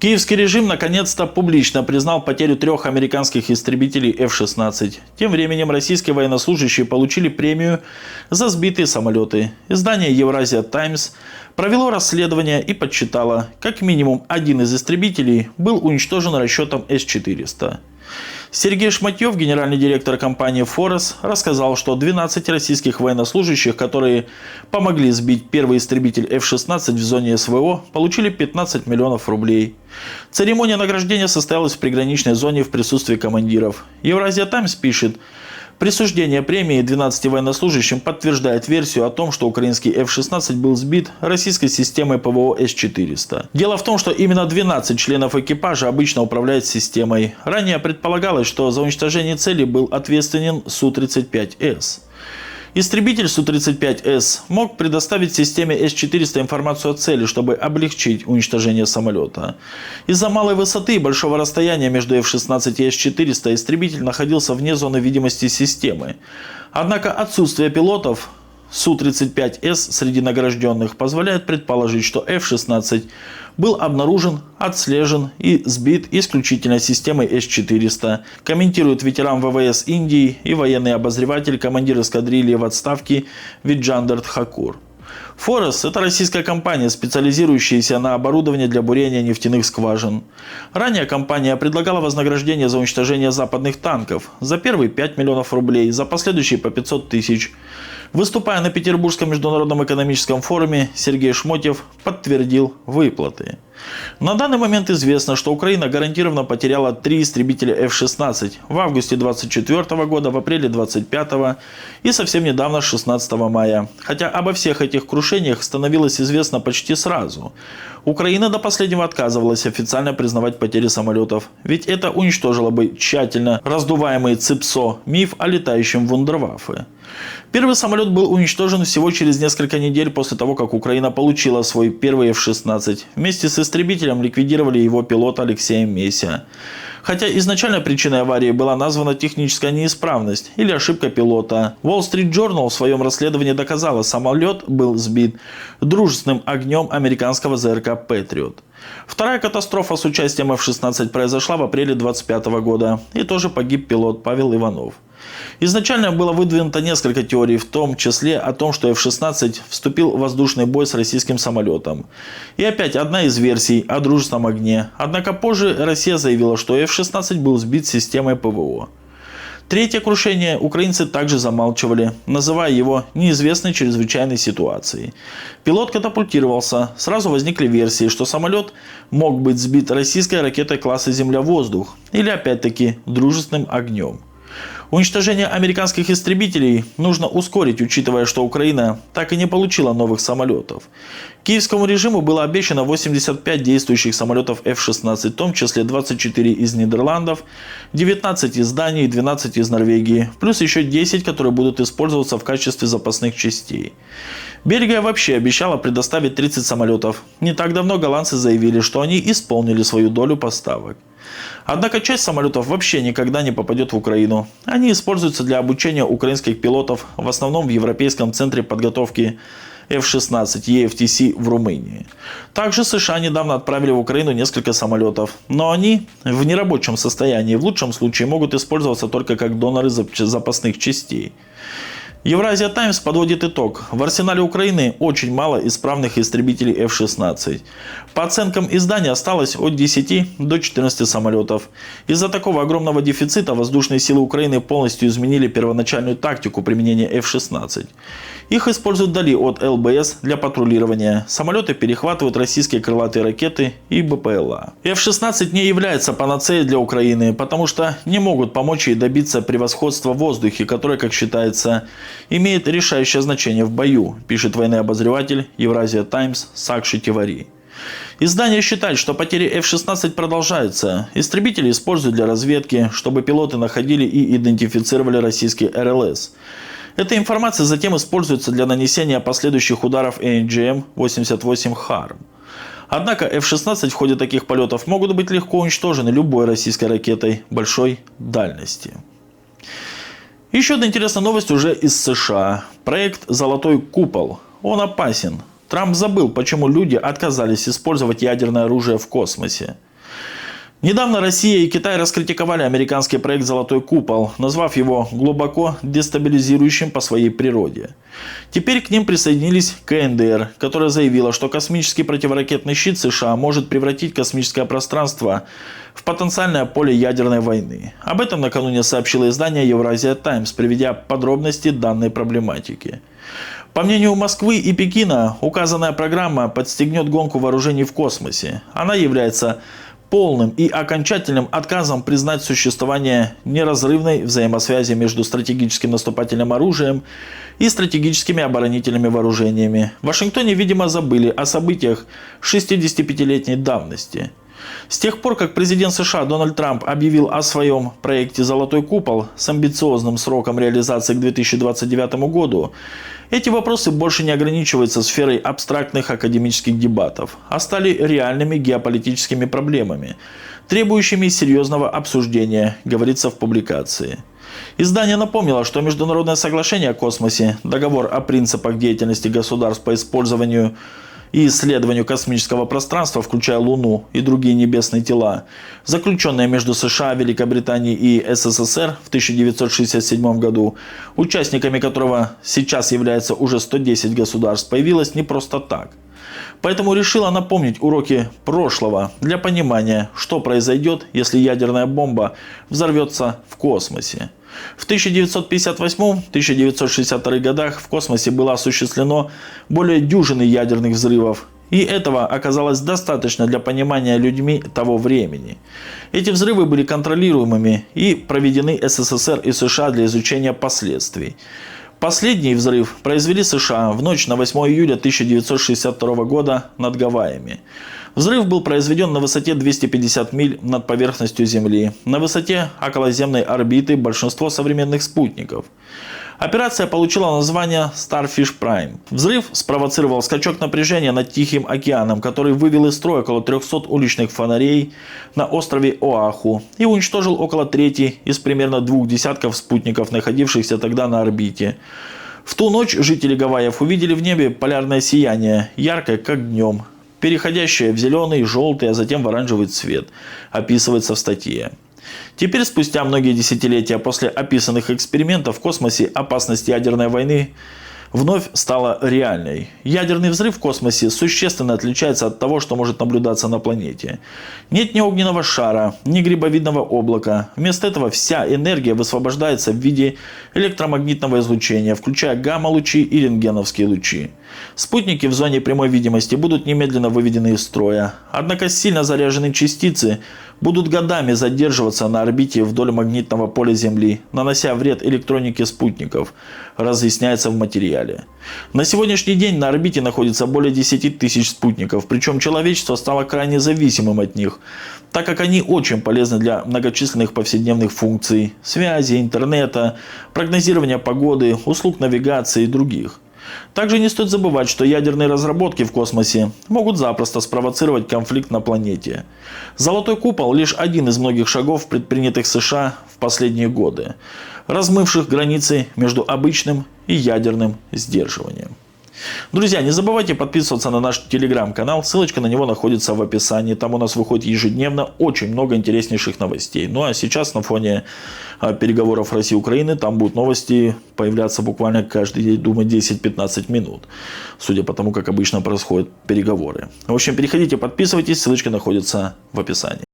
Киевский режим наконец-то публично признал потерю 3 американских истребителей F-16. Тем временем российские военнослужащие получили премию за сбитые самолеты. Издание Евразия Таймс провело расследование и подсчитало, как минимум один из истребителей был уничтожен расчетом С-400. Сергей Шматьев, генеральный директор компании «Форес», рассказал, что 12 российских военнослужащих, которые помогли сбить первый истребитель F-16 в зоне СВО, получили 15 миллионов рублей. Церемония награждения состоялась в приграничной зоне в присутствии командиров. Евразия Таймс пишет: присуждение премии 12 военнослужащим подтверждает версию о том, что украинский F-16 был сбит российской системой ПВО С-400. Дело в том, что именно 12 членов экипажа обычно управляют системой. Ранее предполагалось, что за уничтожение цели был ответственен Су-35С. Истребитель Су-35С мог предоставить системе С-400 информацию о цели, чтобы облегчить уничтожение самолета. Из-за малой высоты и большого расстояния между F-16 и С-400 истребитель находился вне зоны видимости системы. Однако отсутствие пилотов Су-35С среди награжденных позволяет предположить, что F-16 был обнаружен, отслежен и сбит исключительно системой С-400, комментирует ветеран ВВС Индии и военный обозреватель, командир эскадрильи в отставке Виджандер Тхакур. «Форес» – это российская компания, специализирующаяся на оборудовании для бурения нефтяных скважин. Ранее компания предлагала вознаграждение за уничтожение западных танков. За первый 5 миллионов рублей, за последующие по 500 тысяч. Выступая на Петербургском международном экономическом форуме, Сергей Шматьев подтвердил выплаты. На данный момент известно, что Украина гарантированно потеряла 3 истребителя F-16 в августе 2024 года, в апреле 2025 и совсем недавно, 16 мая. Хотя обо всех этих крушениях становилось известно почти сразу. Украина до последнего отказывалась официально признавать потери самолетов, ведь это уничтожило бы тщательно раздуваемый ЦИПСО миф о летающем вундерваффе. Первый самолет был уничтожен всего через несколько недель после того, как Украина получила свой первый F-16. Вместе с истребителем ликвидировали его пилота Алексея Меся. Хотя изначально причиной аварии была названа техническая неисправность или ошибка пилота. Wall Street Journal в своем расследовании доказала, самолет был сбит дружественным огнем американского ЗРК «Патриот». Вторая катастрофа с участием F-16 произошла в апреле 2025 года, и тоже погиб пилот Павел Иванов. Изначально было выдвинуто несколько теорий, в том числе о том, что F-16 вступил в воздушный бой с российским самолетом. И опять одна из версий о дружественном огне. Однако позже Россия заявила, что F-16 был сбит системой ПВО. Третье крушение украинцы также замалчивали, называя его неизвестной чрезвычайной ситуацией. Пилот катапультировался. Сразу возникли версии, что самолет мог быть сбит российской ракетой класса «Земля-воздух» или опять-таки дружественным огнем. Уничтожение американских истребителей нужно ускорить, учитывая, что Украина так и не получила новых самолетов. Киевскому режиму было обещано 85 действующих самолетов F-16, в том числе 24 из Нидерландов, 19 из Дании и 12 из Норвегии, плюс еще 10, которые будут использоваться в качестве запасных частей. Бельгия вообще обещала предоставить 30 самолетов. Не так давно голландцы заявили, что они исполнили свою долю поставок. Однако часть самолетов вообще никогда не попадет в Украину. Они используются для обучения украинских пилотов, в основном в Европейском центре подготовки F-16 EFTC в Румынии. Также США недавно отправили в Украину несколько самолетов, но они в нерабочем состоянии, в лучшем случае могут использоваться только как доноры запасных частей. Евразия Таймс подводит итог. В арсенале Украины очень мало исправных истребителей F-16. По оценкам издания осталось от 10 до 14 самолетов. Из-за такого огромного дефицита воздушные силы Украины полностью изменили первоначальную тактику применения F-16. Их используют вдали от ЛБС для патрулирования. Самолеты перехватывают российские крылатые ракеты и БПЛА. F-16 не является панацеей для Украины, потому что не могут помочь ей добиться превосходства в воздухе, которое, как считается, имеет решающее значение в бою, пишет военный обозреватель Евразия Таймс Сакши Тивари. Издание считает, что потери F-16 продолжаются. Истребители используют для разведки, чтобы пилоты находили и идентифицировали российские РЛС. Эта информация затем используется для нанесения последующих ударов ANGM-88 HARM. Однако F-16 в ходе таких полетов могут быть легко уничтожены любой российской ракетой большой дальности. Еще одна интересная новость уже из США. Проект «Золотой купол». Он опасен. Трамп забыл, почему люди отказались использовать ядерное оружие в космосе. Недавно Россия и Китай раскритиковали американский проект «Золотой купол», назвав его глубоко дестабилизирующим по своей природе. Теперь к ним присоединились КНДР, которая заявила, что космический противоракетный щит США может превратить космическое пространство в потенциальное поле ядерной войны. Об этом накануне сообщило издание «Евразия Таймс», приведя подробности данной проблематики. По мнению Москвы и Пекина, указанная программа подстегнет гонку вооружений в космосе. Она является полным и окончательным отказом признать существование неразрывной взаимосвязи между стратегическим наступательным оружием и стратегическими оборонительными вооружениями. В Вашингтоне, видимо, забыли о событиях 65-летней давности. С тех пор, как президент США Дональд Трамп объявил о своем проекте «Золотой купол» с амбициозным сроком реализации к 2029 году, эти вопросы больше не ограничиваются сферой абстрактных академических дебатов, а стали реальными геополитическими проблемами, требующими серьезного обсуждения, говорится в публикации. Издание напомнило, что Международное соглашение о космосе, договор о принципах деятельности государств по использованию и исследованию космического пространства, включая Луну и другие небесные тела, заключенные между США, Великобританией и СССР в 1967 году, участниками которого сейчас является уже 110 государств, появилось не просто так. Поэтому решила напомнить уроки прошлого для понимания, что произойдет, если ядерная бомба взорвется в космосе. В 1958-1962 годах в космосе было осуществлено более дюжины ядерных взрывов, и этого оказалось достаточно для понимания людьми того времени. Эти взрывы были контролируемыми и проведены СССР и США для изучения последствий. Последний взрыв произвели США в ночь на 8 июля 1962 года над Гавайями. Взрыв был произведен на высоте 250 миль над поверхностью Земли, на высоте околоземной орбиты большинства современных спутников. Операция получила название Starfish Prime. Взрыв спровоцировал скачок напряжения над Тихим океаном, который вывел из строя около 300 уличных фонарей на острове Оаху и уничтожил около трети из примерно 2 десятков спутников, находившихся тогда на орбите. В ту ночь жители Гавайев увидели в небе полярное сияние, яркое как днем, переходящее в зеленый, желтый, а затем в оранжевый цвет, описывается в статье. Теперь, спустя многие десятилетия после описанных экспериментов в космосе, опасность ядерной войны вновь стала реальной. Ядерный взрыв в космосе существенно отличается от того, что может наблюдаться на планете. Нет ни огненного шара, ни грибовидного облака. Вместо этого вся энергия высвобождается в виде электромагнитного излучения, включая гамма-лучи и рентгеновские лучи. Спутники в зоне прямой видимости будут немедленно выведены из строя. Однако сильно заряженные частицы будут годами задерживаться на орбите вдоль магнитного поля Земли, нанося вред электронике спутников, разъясняется в материале. На сегодняшний день на орбите находится более 10 тысяч спутников, причем человечество стало крайне зависимым от них, так как они очень полезны для многочисленных повседневных функций – связи, интернета, прогнозирования погоды, услуг навигации и других. Также не стоит забывать, что ядерные разработки в космосе могут запросто спровоцировать конфликт на планете. «Золотой купол» – лишь один из многих шагов, предпринятых США в последние годы, размывших границы между обычным и ядерным сдерживанием. Друзья, не забывайте подписываться на наш телеграм-канал, ссылочка на него находится в описании. Там у нас выходит ежедневно очень много интереснейших новостей. Ну а сейчас на фоне переговоров России и Украины там будут новости появляться буквально каждый день, думаю, 10-15 минут. Судя по тому, как обычно происходят переговоры. В общем, переходите, подписывайтесь, ссылочка находится в описании.